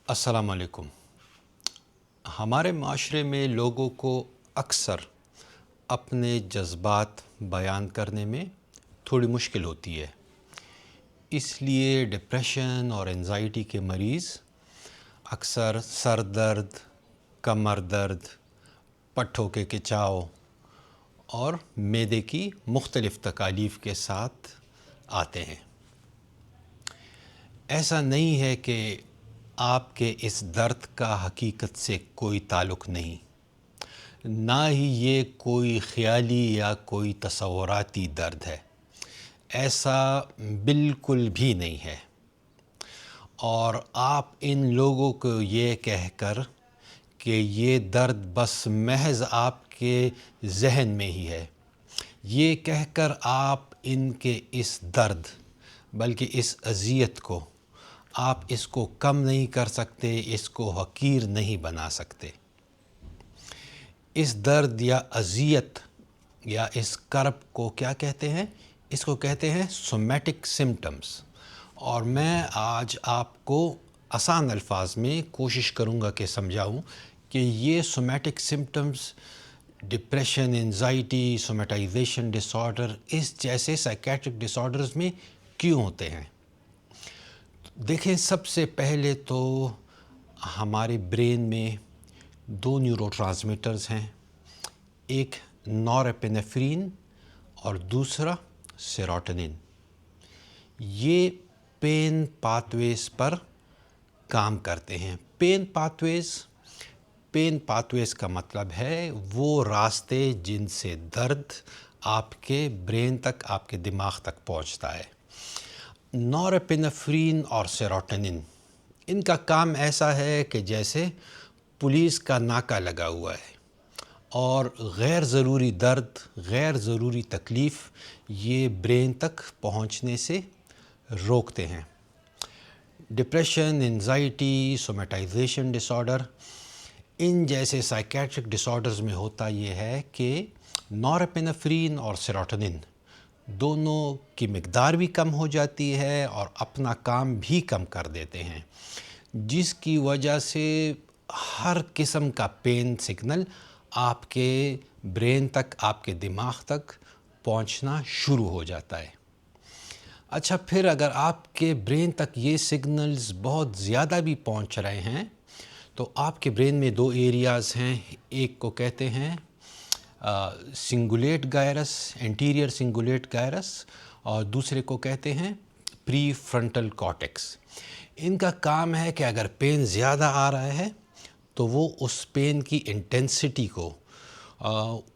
अस्सलाम वालेकुम। हमारे माशरे में लोगों को अक्सर अपने जज्बात बयान करने में थोड़ी मुश्किल होती है। इसलिए डिप्रेशन और एंजाइटी के मरीज़ अक्सर सर दर्द, कमर दर्द, पट्ठों के खिंचाव और मैदे की मुख्तलिफ़ तकालीफ़ के साथ आते हैं। ऐसा नहीं है कि आपके इस दर्द का हकीकत से कोई ताल्लुक़ नहीं, ना ही ये कोई ख़याली या कोई तसव्वुराती दर्द है। ऐसा बिल्कुल भी नहीं है। और आप इन लोगों को ये कहकर कि ये दर्द बस महज आपके जहन में ही है, ये कहकर आप इनके इस दर्द बल्कि इस अज़ियत को आप इसको कम नहीं कर सकते, इसको हकीर नहीं बना सकते। इस दर्द या अज़ियत या इस कर्ब को क्या कहते हैं? इसको कहते हैं सोमैटिक सिम्टम्स। और मैं आज आपको आसान अल्फाज में कोशिश करूँगा कि समझाऊँ कि ये somatic symptoms depression, anxiety, somatisation disorder इस जैसे साइकेट्रिक डिसऑर्डर्स में क्यों होते हैं। देखें, सबसे पहले तो हमारे ब्रेन में दो न्यूरोट्रांसमीटर्स हैं, एक नॉरएपिनेफ्रिन और दूसरा सेरोटोनिन। ये पेन पाथवेज पर काम करते हैं। पेन पाथवेज का मतलब है वो रास्ते जिनसे दर्द आपके ब्रेन तक, आपके दिमाग तक पहुंचता है। नॉरएपिनेफ्रिन और सेरोटोनिन, इनका काम ऐसा है कि जैसे पुलिस का नाका लगा हुआ है और गैर ज़रूरी दर्द, गैर ज़रूरी तकलीफ़ ये ब्रेन तक पहुंचने से रोकते हैं। डिप्रेशन, एंजाइटी, सोमेटाइजेशन डिसऑर्डर, इन जैसे साइकेट्रिक डिसऑर्डर्स में होता ये है कि नॉरएपिनेफ्रिन और सेरोटोनिन दोनों की मिक़दार भी कम हो जाती है और अपना काम भी कम कर देते हैं, जिसकी वजह से हर किस्म का पेन सिग्नल आपके ब्रेन तक, आपके दिमाग तक पहुंचना शुरू हो जाता है। अच्छा, फिर अगर आपके ब्रेन तक ये सिग्नल्स बहुत ज़्यादा भी पहुंच रहे हैं तो आपके ब्रेन में दो एरियाज़ हैं। एक को कहते हैं cingulate gyrus, anterior cingulate gyrus, और दूसरे को कहते हैं प्री फ्रंटल कॉर्टेक्स। इनका काम है कि अगर पेन ज़्यादा आ रहा है तो वो उस पेन की इंटेंसिटी को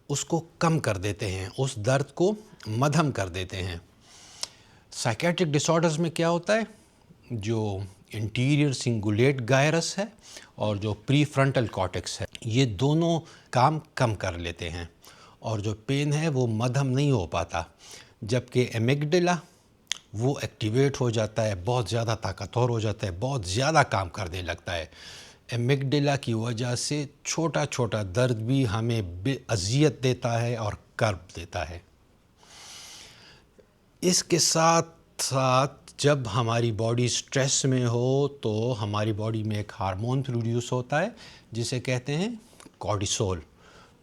उसको कम कर देते हैं, उस दर्द को मध्यम कर देते हैं। साइकेट्रिक डिसऑर्डर्स में क्या होता है, जो इंटीरियर सिंगुलेट गायरस है और जो प्री फ्रंटल कॉर्टेक्स है, ये दोनों काम कम कर लेते हैं और जो पेन है वो मध्यम नहीं हो पाता, जबकि एमिगडाला वो एक्टिवेट हो जाता है, बहुत ज़्यादा ताकतवर हो जाता है, बहुत ज़्यादा काम करने लगता है। एमिगडाला की वजह से छोटा छोटा दर्द भी हमें अज़ियत देता है और कर्ब देता है। इसके साथ साथ जब हमारी बॉडी स्ट्रेस में हो तो हमारी बॉडी में एक हार्मोन प्रोड्यूस होता है जिसे कहते हैं कॉर्टिसोल।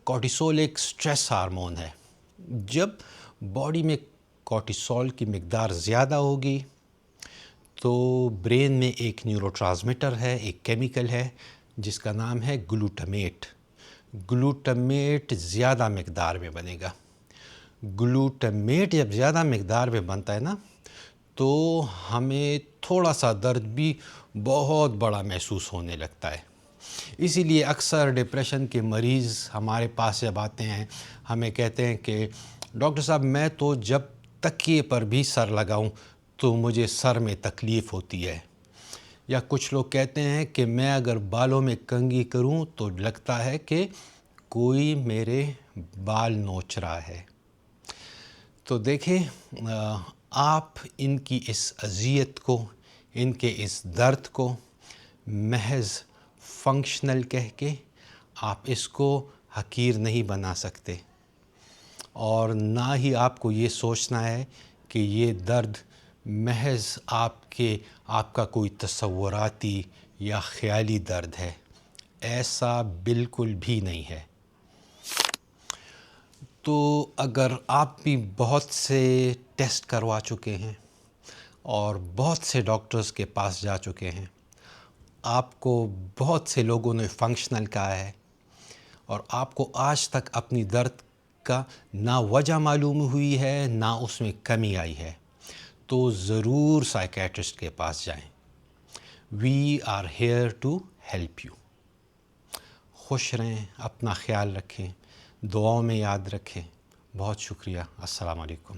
कॉर्टिसोल एक स्ट्रेस हार्मोन है। जब बॉडी में कॉर्टिसोल की मिक़दार ज़्यादा होगी तो ब्रेन में एक न्यूरोट्रांसमीटर है, एक केमिकल है जिसका नाम है ग्लूटामेट। ग्लूटामेट ज़्यादा मिक़दार में बनेगा। ग्लूटामेट जब ज़्यादा मिक़दार में बनता है ना, तो हमें थोड़ा सा दर्द भी बहुत बड़ा महसूस होने लगता है। इसीलिए अक्सर डिप्रेशन के मरीज़ हमारे पास जब आते हैं, हमें कहते हैं कि डॉक्टर साहब, मैं तो जब तकिए पर भी सर लगाऊं तो मुझे सर में तकलीफ़ होती है। या कुछ लोग कहते हैं कि मैं अगर बालों में कंघी करूं तो लगता है कि कोई मेरे बाल नोच रहा है। तो देखें, आप इनकी इस अज़ियत को, इनके इस दर्द को महज फंक्शनल कह के आप इसको हकीर नहीं बना सकते, और ना ही आपको ये सोचना है कि ये दर्द महज आपका कोई तसव्वुराती یا خیالی درد ہے، ایسا بالکل بھی نہیں ہے۔ تو اگر آپ بھی بہت سے ٹیسٹ کروا چکے ہیں اور بہت سے ڈاکٹرز کے پاس جا چکے ہیں، آپ کو بہت سے لوگوں نے فنکشنل کہا ہے اور آپ کو آج تک اپنی درد کا نہ وجہ معلوم ہوئی ہے نہ اس میں کمی آئی ہے، تو ضرور سائیکیٹرسٹ کے پاس جائیں۔ We are here to help you. خوش رہیں، اپنا خیال رکھیں، دعاؤں میں یاد رکھیں۔ بہت شکریہ۔ السلام علیکم۔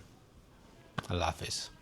اللہ حافظ۔